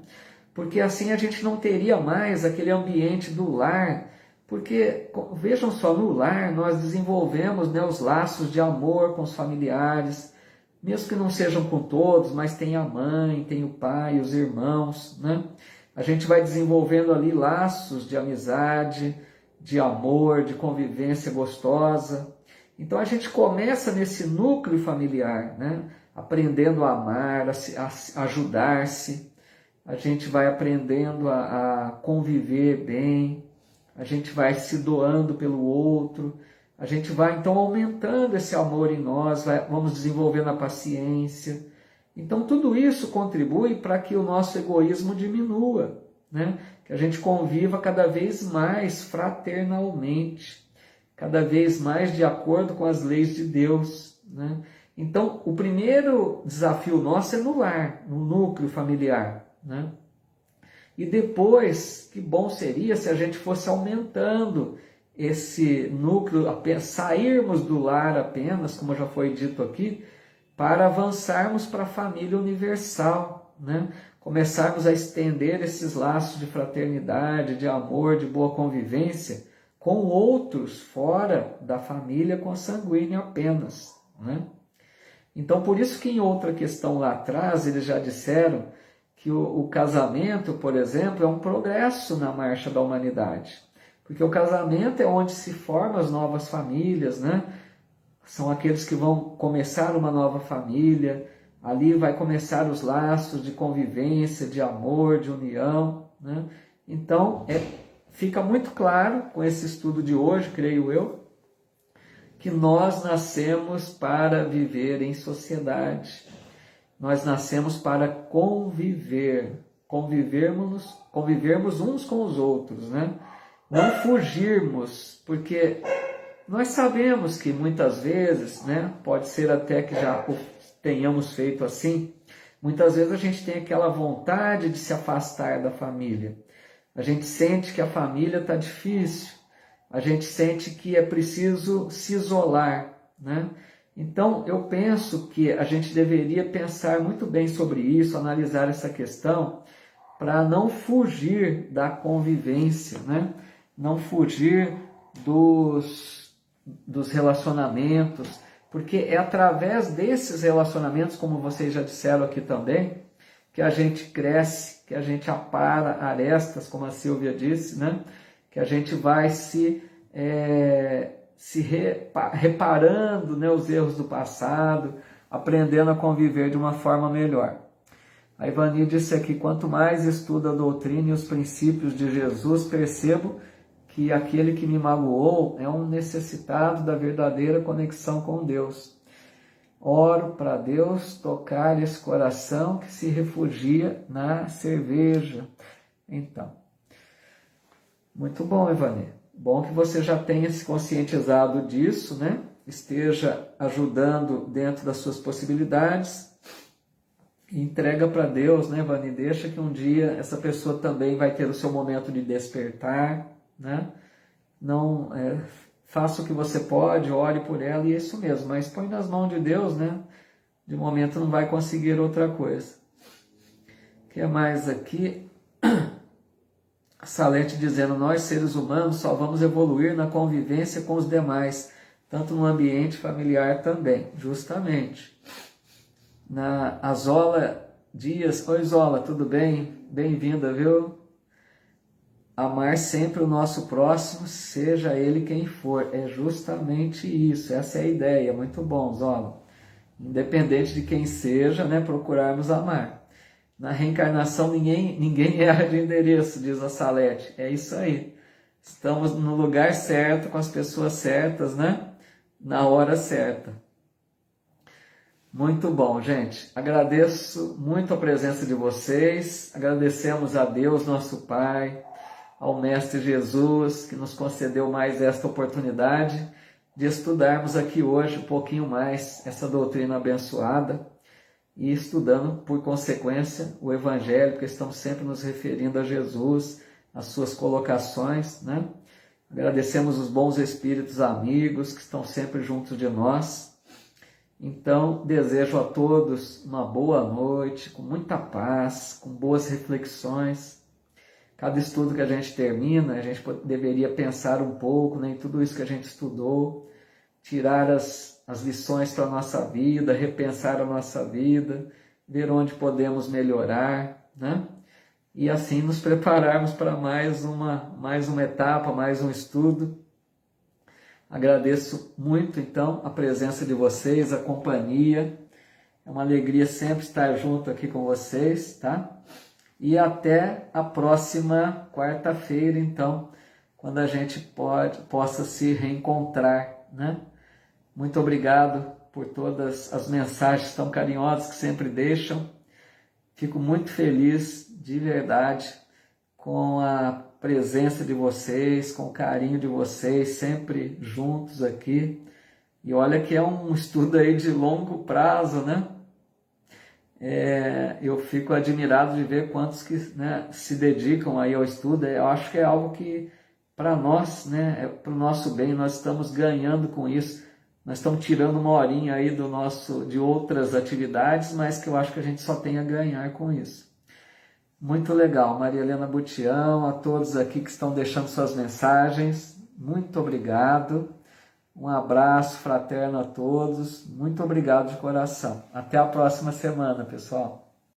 Porque assim a gente não teria mais aquele ambiente do lar, porque vejam só, no lar nós desenvolvemos, né, os laços de amor com os familiares, mesmo que não sejam com todos, mas tem a mãe, tem o pai, os irmãos, né? A gente vai desenvolvendo ali laços de amizade, de amor, de convivência gostosa. Então a gente começa nesse núcleo familiar, né? Aprendendo a amar, a ajudar-se. A gente vai aprendendo a conviver bem, a gente vai se doando pelo outro. A gente vai, então, aumentando esse amor em nós, vamos desenvolvendo a paciência. Então, tudo isso contribui para que o nosso egoísmo diminua, né? Que a gente conviva cada vez mais fraternalmente, cada vez mais de acordo com as leis de Deus, né? Então, o primeiro desafio nosso é no lar, no núcleo familiar, né? E depois, que bom seria se a gente fosse aumentando esse núcleo, sairmos do lar apenas, como já foi dito aqui, para avançarmos para a família universal, né? Começarmos a estender esses laços de fraternidade, de amor, de boa convivência com outros fora da família consanguínea apenas, né? Então, por isso que em outra questão lá atrás, eles já disseram que o casamento, por exemplo, é um progresso na marcha da humanidade. Porque o casamento é onde se formam as novas famílias, né? São aqueles que vão começar uma nova família, ali vai começar os laços de convivência, de amor, de união, né? Então, fica muito claro com esse estudo de hoje, creio eu, que nós nascemos para viver em sociedade. Nós nascemos para convivermos uns com os outros, né? Não fugirmos, porque nós sabemos que muitas vezes, né, pode ser até que já tenhamos feito assim, muitas vezes a gente tem aquela vontade de se afastar da família. A gente sente que a família está difícil, a gente sente que é preciso se isolar, né? Então, eu penso que a gente deveria pensar muito bem sobre isso, analisar essa questão, para não fugir da convivência, né? Não fugir dos relacionamentos, porque é através desses relacionamentos, como vocês já disseram aqui também, que a gente cresce, que a gente apara arestas, como a Silvia disse, né? Que a gente vai reparando, né, os erros do passado, aprendendo a conviver de uma forma melhor. A Ivani disse aqui, quanto mais estudo a doutrina e os princípios de Jesus, percebo que aquele que me magoou é um necessitado da verdadeira conexão com Deus. Oro para Deus tocar esse coração que se refugia na cerveja. Então, muito bom, Ivani. Bom que você já tenha se conscientizado disso, né? Esteja ajudando dentro das suas possibilidades. E entrega para Deus, né, Ivani? Deixa que um dia essa pessoa também vai ter o seu momento de despertar, né? Não faça o que você pode, ore por ela e é isso mesmo, mas põe nas mãos de Deus, né? De momento não vai conseguir outra coisa. O que é mais aqui? Salete dizendo, nós seres humanos só vamos evoluir na convivência com os demais, tanto no ambiente familiar também, justamente. A Zola Dias, oi Zola, tudo bem? Bem-vinda, viu? Amar sempre o nosso próximo, seja ele quem for, é justamente isso, essa é a ideia, muito bom, Zola. Independente de quem seja, né, procurarmos amar. Na reencarnação ninguém erra de endereço, diz a Salete. É isso aí. Estamos no lugar certo, com as pessoas certas, né? Na hora certa. Muito bom, gente. Agradeço muito a presença de vocês. Agradecemos a Deus, nosso Pai, ao Mestre Jesus, que nos concedeu mais esta oportunidade de estudarmos aqui hoje um pouquinho mais essa doutrina abençoada. E estudando, por consequência, o Evangelho, porque estamos sempre nos referindo a Jesus, as suas colocações, né? Agradecemos os bons espíritos amigos que estão sempre juntos de nós. Então, desejo a todos uma boa noite, com muita paz, com boas reflexões. Cada estudo que a gente termina, a gente deveria pensar um pouco, né, em tudo isso que a gente estudou, tirar as lições para a nossa vida, repensar a nossa vida, ver onde podemos melhorar, né? E assim nos prepararmos para mais uma etapa, mais um estudo. Agradeço muito, então, a presença de vocês, a companhia. É uma alegria sempre estar junto aqui com vocês, tá? E até a próxima quarta-feira, então, quando a gente possa se reencontrar, né? Muito obrigado por todas as mensagens tão carinhosas que sempre deixam. Fico muito feliz, de verdade, com a presença de vocês, com o carinho de vocês, sempre juntos aqui. E olha que é um estudo aí de longo prazo, né? Eu fico admirado de ver quantos que, né, se dedicam aí ao estudo. Eu acho que é algo que, para nós, né, é para o nosso bem, nós estamos ganhando com isso. Nós estamos tirando uma horinha aí de outras atividades, mas que eu acho que a gente só tem a ganhar com isso. Muito legal, Maria Helena Butião, a todos aqui que estão deixando suas mensagens, muito obrigado. Um abraço fraterno a todos, muito obrigado de coração. Até a próxima semana, pessoal.